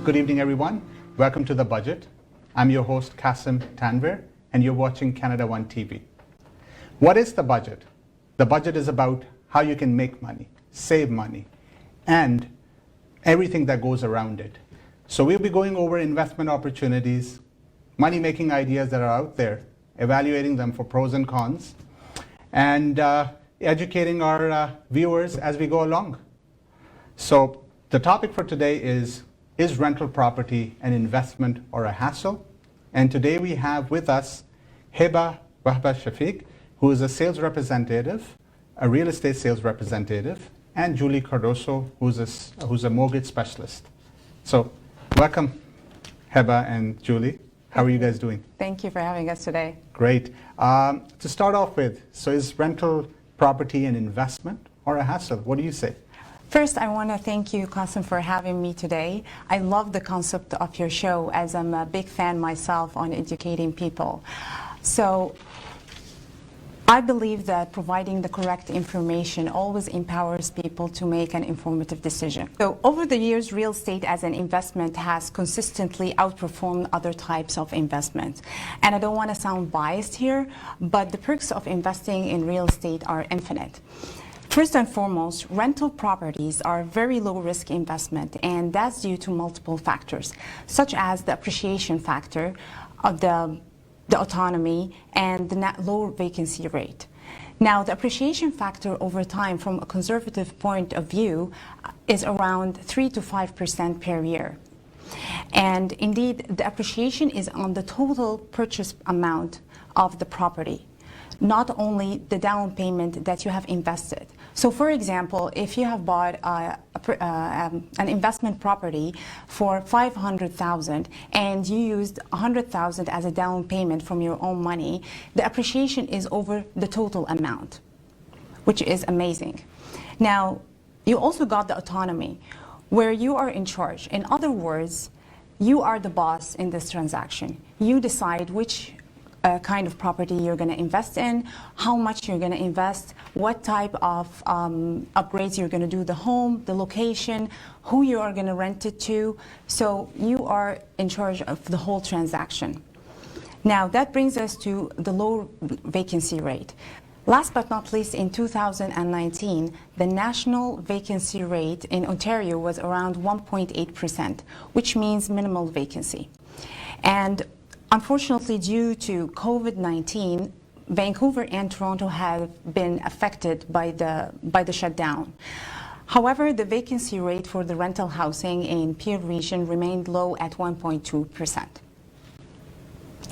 Good evening, everyone. Welcome to The Budget. I'm your host, Kasim Tanvir, and you're watching Pt.1 TV. What is the budget? The budget is about how you can make money, save money, and everything that goes around it. So we'll be going over investment opportunities, money-making ideas that are out there, evaluating them for pros and cons, and educating our viewers as we go along. So the topic for today is rental property an investment or a hassle? And today we have with us Hiba Shafiq, who is a sales representative, a real estate sales representative, and Julie Cardosa, who's a mortgage specialist. So welcome, Hiba and Julie. How are you guys doing? Thank you for having us today. Great. To start off with, so is rental property an investment or a hassle? What do you say? First, I want to thank you, Kasim, for having me today. I love the concept of your show, as I'm a big fan myself on educating people. So I believe that providing the correct information always empowers people to make an informative decision. So over the years, real estate as an investment has consistently outperformed other types of investments. And I don't want to sound biased here, but the perks of investing in real estate are infinite. First and foremost, rental properties are a very low-risk investment, and that's due to multiple factors, such as the appreciation factor of the autonomy and the net low vacancy rate. Now, the appreciation factor over time from a conservative point of view is around 3 to 5% per year. And indeed, the appreciation is on the total purchase amount of the property, not only the down payment that you have invested. So for example, if you have bought an investment property for $500,000 and you used $100,000 as a down payment from your own money, the appreciation is over the total amount, which is amazing. Now, you also got the autonomy, where you are in charge. In other words, you are the boss in this transaction. You decide which kind of property you're going to invest in, how much you're going to invest, what type of upgrades you're going to do the home, the location, who you are going to rent it to. So you are in charge of the whole transaction. Now that brings us to the low vacancy rate. Last but not least, in 2019, the national vacancy rate in Ontario was around 1.8%, which means minimal vacancy. And unfortunately, due to COVID-19, Vancouver and Toronto have been affected by the shutdown. However, the vacancy rate for the rental housing in Peel region remained low at 1.2%.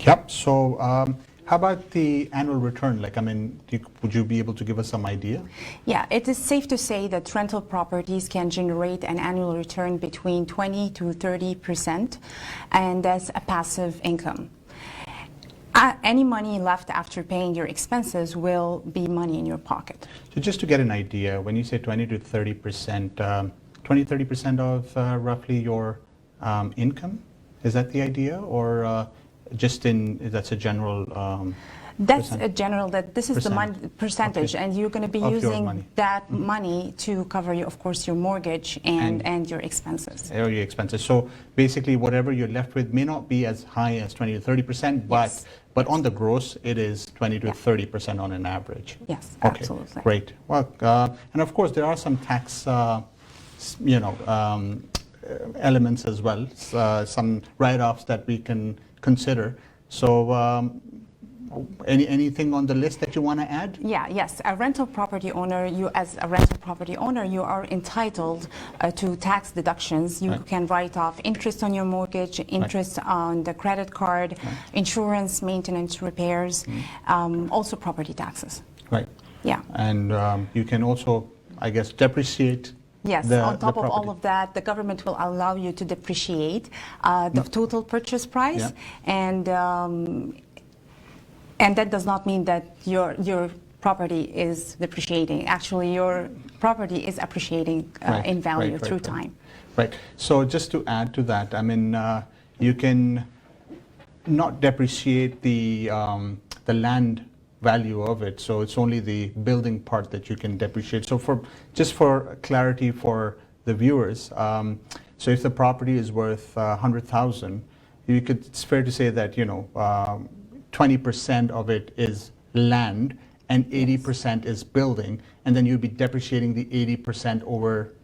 Yep. So how about the annual return? Would you be able to give us some idea? Yeah, it is safe to say that rental properties can generate an annual return between 20 to 30%, and that's a passive income. Any money left after paying your expenses will be money in your pocket. So just to get an idea, when you say 20 to 30%, 20-30% of roughly your income, is that the idea, or that's a general? That's a general, that this is the percentage, okay. And you're going to be using that money to cover, of course, your mortgage and your expenses. Or your expenses. So basically, whatever you're left with may not be as high as 20 to 30%, Yes. but on the gross, it is 20 to 30% on an average. Yes, okay, absolutely. Great. Well, and of course, there are some tax, elements as well, some write-offs that we can consider. So. Anything on the list that you want to add? Yes. A rental property owner, as a rental property owner, you are entitled to tax deductions. You can write off interest on your mortgage, interest on the credit card, insurance, maintenance, repairs, also property taxes. Right. Yeah. And you can also, I guess, depreciate. Yes, on top of all of that, the government will allow you to depreciate the total purchase price, and that does not mean that your property is depreciating. Actually, your property is appreciating in value through time. Right. So just to add to that, I mean, you can not depreciate the land value of it. So it's only the building part that you can depreciate. So for clarity for the viewers, So if the property is worth 100,000, it's fair to say that 20% of it is land and 80% is building, and then you'll be depreciating the 80% over,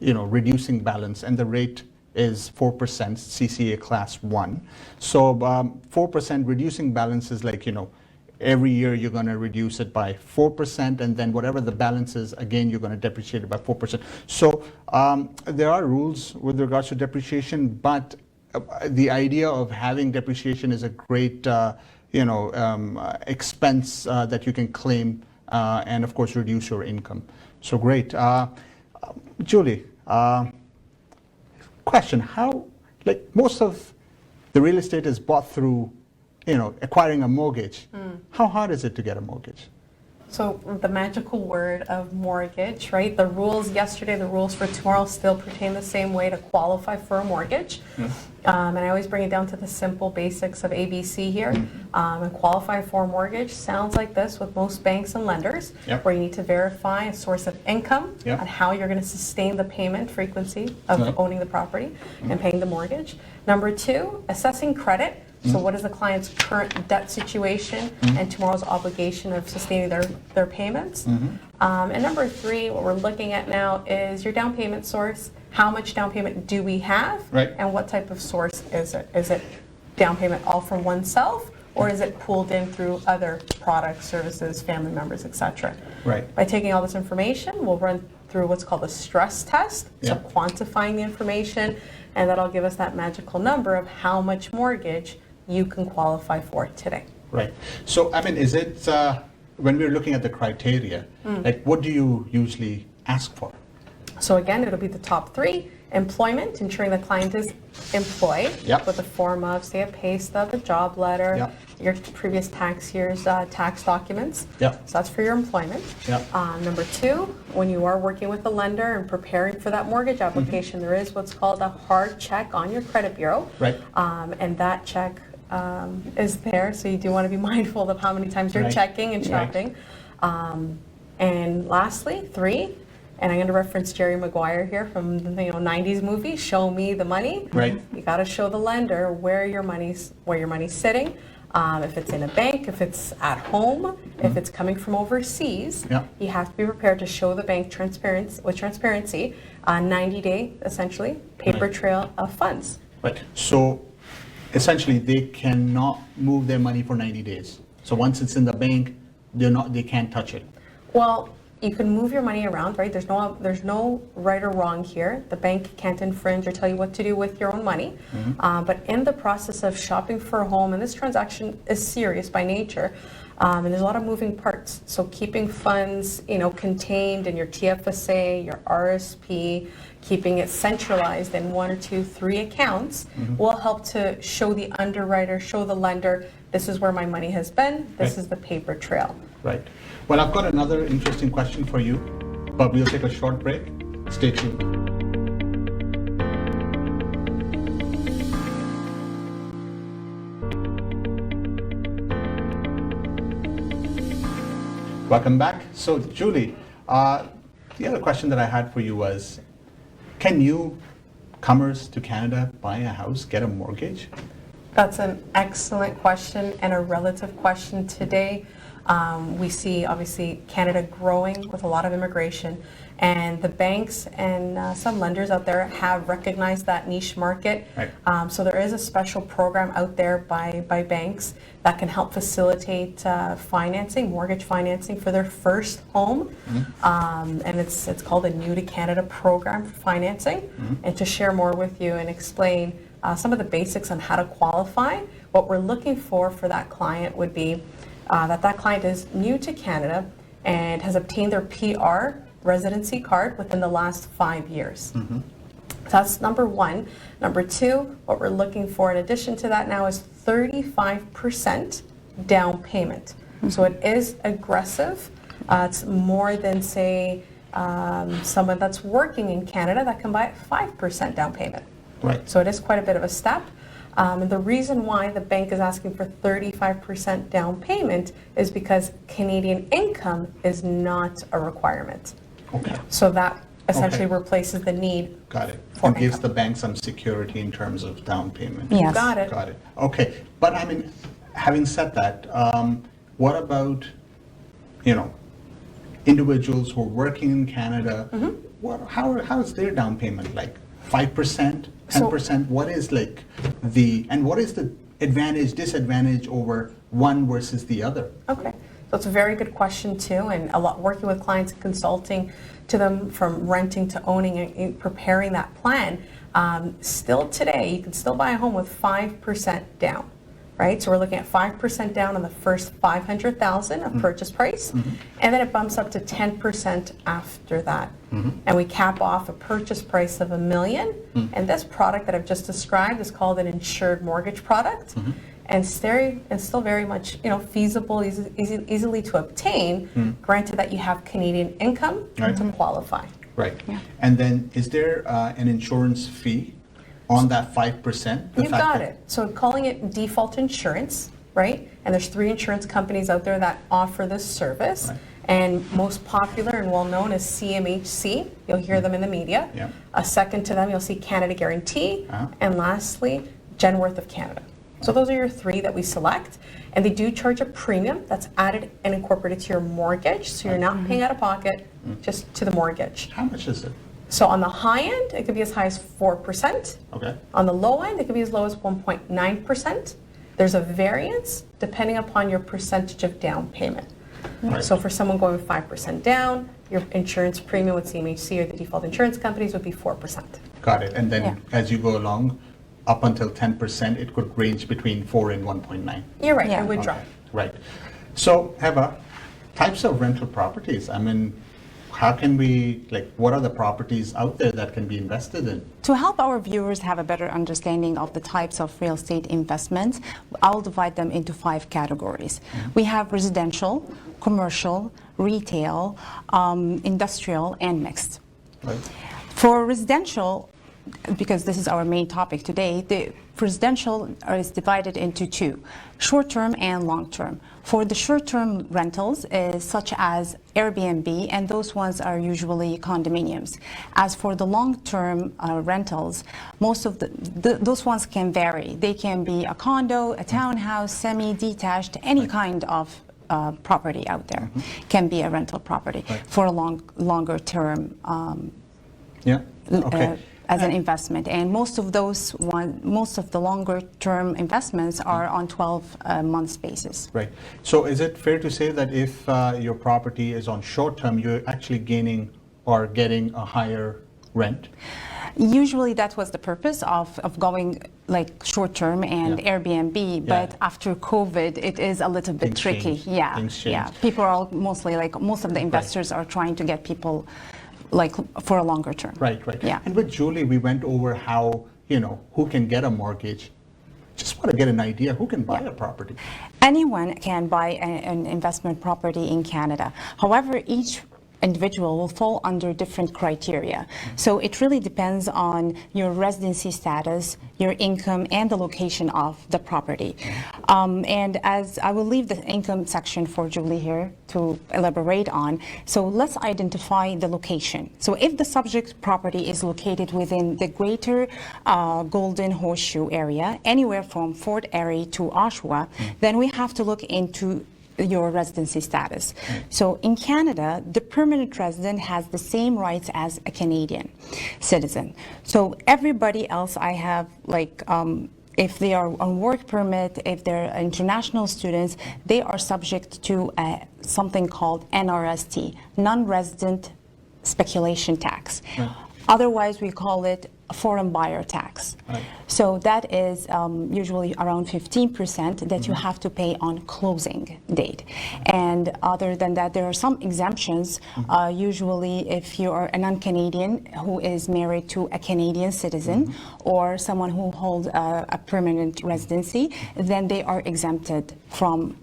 reducing balance, and the rate is 4% CCA class 1. So 4% reducing balance is like, every year you're going to reduce it by 4%, and then whatever the balance is, again, you're going to depreciate it by 4%. So there are rules with regards to depreciation, but the idea of having depreciation is a great expense that you can claim and of course reduce your income. So great. Julie, question, how, like most of the real estate is bought through, acquiring a mortgage. How hard is it to get a mortgage? So the magical word of mortgage, right? The rules yesterday, the rules for tomorrow still pertain the same way to qualify for a mortgage. And I always bring it down to the simple basics of ABC here. And qualify for a mortgage sounds like this with most banks and lenders, Yep. where you need to verify a source of income Yep. and how you're going to sustain the payment frequency of Right. owning the property and paying the mortgage. Number two, assessing credit. So what is the client's current debt situation and tomorrow's obligation of sustaining their payments? And number three, what we're looking at now is your down payment source. How much down payment do we have? Right. And what type of source is it? Is it down payment all from oneself, or is it pooled in through other products, services, family members, etc.? Right. By taking all this information, we'll run through what's called a stress test, so Yeah. quantifying the information, and that'll give us that magical number of how much mortgage you can qualify for today. Right. So, I mean, is it, when we're looking at the criteria, like what do you usually ask for? So again, it'll be the top three. Employment, ensuring the client is employed Yep. with a form of, say, a pay stub, a job letter, Yep. your previous tax year's tax documents. Yep. So that's for your employment. Yep. Number two, when you are working with a lender and preparing for that mortgage application, there is what's called a hard check on your credit bureau. Right. And that check is there, so you do want to be mindful of how many times you're Right. checking and Right. shopping. And lastly, three, and I'm going to reference Jerry Maguire here from the 90s movie, Show Me the Money. Right. You got to show the lender where your money's sitting. If it's in a bank, if it's at home, if it's coming from overseas, Yeah. you have to be prepared to show the bank transparency, 90-day, essentially, paper Right. trail of funds. Right. So essentially they cannot move their money for 90 days. So once it's in the bank, they can't touch it. Well, you can move your money around, right? There's no right or wrong here. The bank can't infringe or tell you what to do with your own money. But in the process of shopping for a home, and this transaction is serious by nature, and there's a lot of moving parts. So keeping funds, contained in your TFSA, your RSP, keeping it centralized in 1 or 2, 3 accounts will help to show the underwriter, show the lender, this is where my money has been, this Right. is the paper trail. Right. Well, I've got another interesting question for you, but we'll take a short break. Stay tuned. Welcome back. So, Julie, the other question that I had for you was, can newcomers to Canada buy a house, get a mortgage? That's an excellent question and a relative question today. We see, obviously, Canada growing with a lot of immigration, and the banks and some lenders out there have recognized that niche market. Right. So there is a special program out there by banks that can help facilitate financing, mortgage financing for their first home. And it's called a New to Canada program for financing. And to share more with you and explain some of the basics on how to qualify, what we're looking for that client would be that client is new to Canada and has obtained their PR residency card within the last 5 years. So that's number one. Number two, what we're looking for in addition to that now is 35% down payment. So it is aggressive. It's more than, say, someone that's working in Canada that can buy at 5% down payment. Right. So it is quite a bit of a step. And the reason why the bank is asking for 35% down payment is because Canadian income is not a requirement. Okay. So that essentially Okay. replaces the need. Got it. For And gives income. the bank some security in terms of down payment. Yes. Got it. Got it. Okay. But I mean, having said that, what about, you know, individuals who are working in Canada? How is their down payment like? 5%, 10%? What is like what is the advantage, disadvantage over one versus the other? Okay, so it's a very good question too, and a lot working with clients and consulting to them from renting to owning and preparing that plan. Still today, you can still buy a home with 5% down, right? So we're looking at 5% down on the first 500,000 of purchase price, and then it bumps up to 10% after that. And we cap off a purchase price of $1 million. And this product that I've just described is called an insured mortgage product. And still very much, feasible, easily to obtain, granted that you have Canadian income to qualify. Right. Yeah. And then is there an insurance fee on that 5%? You've got it. So calling it default insurance, right? And there's 3 insurance companies out there that offer this service. Right. And most popular and well known is CMHC. You'll hear them in the media. Yeah. A second to them, you'll see Canada Guarantee. Uh-huh. And lastly, Genworth of Canada. So those are your 3 that we select. And they do charge a premium that's added and incorporated to your mortgage. So you're not paying out of pocket, just to the mortgage. How much is it? So on the high end, it could be as high as 4%. Okay. On the low end, it could be as low as 1.9%. There's a variance depending upon your percentage of down payment. Right. So for someone going with 5% down, your insurance premium with CMHC or the default insurance companies would be 4%. Got it. And then Yeah. as you go along, up until 10%, it could range between 4 and 1.9. You're right, Yeah. it would Okay. drop. Right. So, Eva, types of rental properties. I mean, how can we, what are the properties out there that can be invested in? To help our viewers have a better understanding of the types of real estate investments, I'll divide them into 5 categories. We have residential, commercial, retail, industrial, and mixed. Right. For residential, because this is our main topic today, the residential is divided into 2, short-term and long-term. For the short-term rentals is such as Airbnb, and those ones are usually condominiums. As for the long-term rentals, most of those ones can vary. They can be a condo, a townhouse, semi-detached, any kind of property out there can be a rental property for a longer term Yeah. Okay. as an investment. And most of the longer term investments are on 12 months basis. Right. So is it fair to say that if your property is on short term, you're actually gaining or getting a higher rent? Usually that was the purpose of going like short term and Yeah. Airbnb, but after COVID it is a little bit Things tricky. changed. Yeah. Things Yeah. changed. People are mostly most of the investors are trying to get people for a longer term. Right, right. Yeah. And with Julie, we went over how, who can get a mortgage. Just want to get an idea, who can buy a property? Anyone can buy an investment property in Canada. However, each individual will fall under different criteria. So it really depends on your residency status, your income, and the location of the property. And as I will leave the income section for Julie here to elaborate on. So let's identify the location. So if the subject property is located within the greater Golden Horseshoe area, anywhere from Fort Erie to Oshawa, then we have to look into your residency status. So in Canada, the permanent resident has the same rights as a Canadian citizen. So everybody else I have, if they are on work permit, if they're international students, they are subject to something called NRST, non-resident speculation tax. Right. Otherwise, we call it a foreign buyer tax. Right. So that is usually around 15% that you have to pay on closing date. And other than that, there are some exemptions. Usually, if you are a non-Canadian who is married to a Canadian citizen or someone who holds a permanent residency, then they are exempted from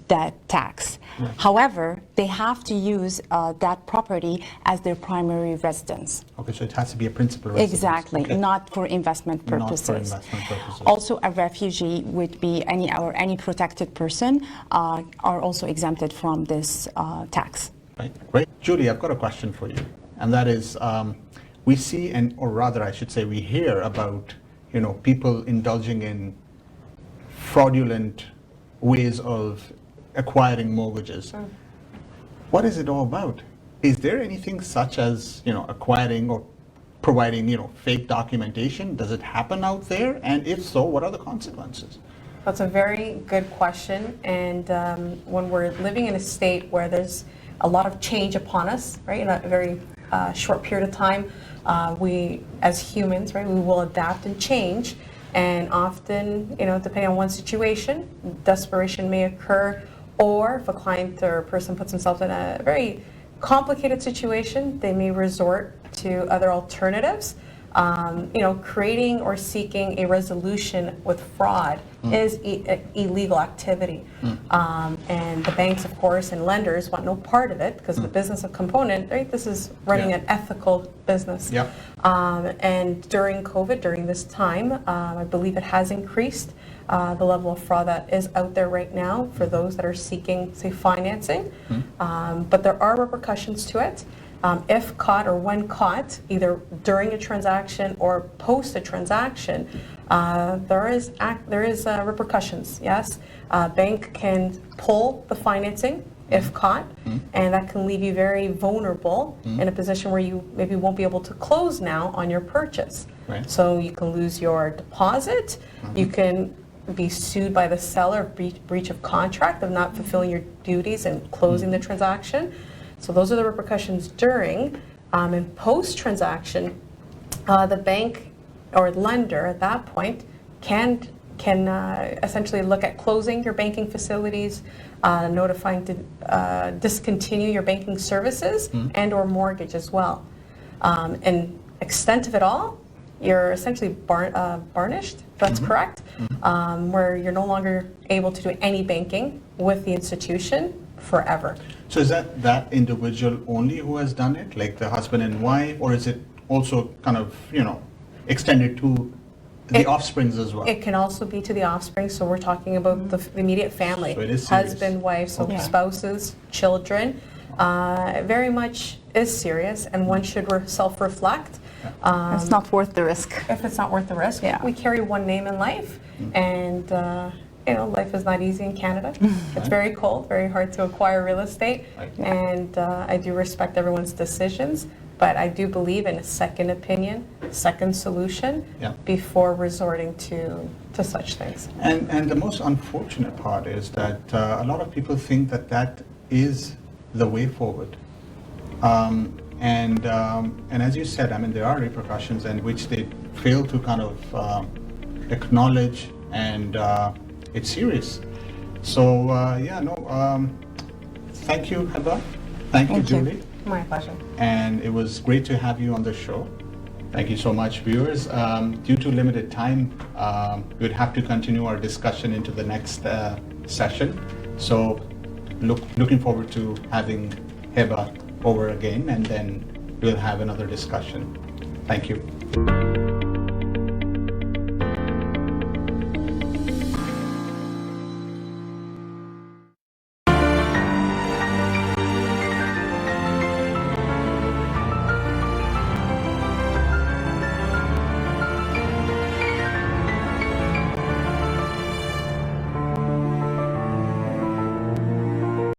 that tax. Right. However, they have to use that property as their primary residence. Okay, so it has to be a principal residence. Exactly, Okay. not for investment purposes. Not for investment purposes. Also, a refugee would be any protected person are also exempted from this tax. Right, great. Julie, I've got a question for you. and that is we see, or rather I should say we hear about, people indulging in fraudulent ways of acquiring mortgages. What is it all about? Is there anything such as, acquiring or providing, fake documentation? Does it happen out there? And if so, what are the consequences? That's a very good question. And when we're living in a state where there's a lot of change upon us, right, in a very short period of time, we, as humans, right, we will adapt and change. And often, depending on one situation, desperation may occur, or if a client or a person puts themselves in a very complicated situation, they may resort to other alternatives. Creating or seeking a resolution with fraud is illegal activity. And the banks, of course, and lenders want no part of it because the business of component, right? This is running an ethical business. Yeah. And during COVID, during this time, I believe it has increased the level of fraud that is out there right now for those that are seeking, say, financing. But there are repercussions to it. If caught or when caught, either during a transaction or post a transaction, there is repercussions. Yes, bank can pull the financing if caught, and that can leave you very vulnerable in a position where you maybe won't be able to close now on your purchase. Right. So you can lose your deposit. You can be sued by the seller of breach of contract of not fulfilling your duties and closing the transaction. So those are the repercussions during. And post-transaction, the bank or lender at that point can essentially look at closing your banking facilities, notifying to discontinue your banking services and or mortgage as well. And extent of it all, you're essentially barnished, if that's correct, where you're no longer able to do any banking with the institution forever. So is that individual only who has done it, like the husband and wife, or is it also kind of, extended to the offsprings as well? It can also be to the offspring, so we're talking about the immediate family, So it is serious. husband, wife, so Okay. spouses, children. Very much is serious, and one should self-reflect. It's not worth the risk. If it's not worth the risk. Yeah. We carry one name in life, and life is not easy in Canada. It's very cold, very hard to acquire real estate, Right. and I do respect everyone's decisions, but I do believe in a second opinion, second solution, Yeah. before resorting to such things. And the most unfortunate part is that a lot of people think that is the way forward. And as you said, there are repercussions in which they fail to kind of acknowledge, and it's serious. So thank you, Heather. Thank you, Thank you. Julie. My pleasure. And it was great to have you on the show. Thank you so much, viewers. Due to limited time, we'd have to continue our discussion into the next session. So looking forward to having Heba over again, and then we'll have another discussion. Thank you.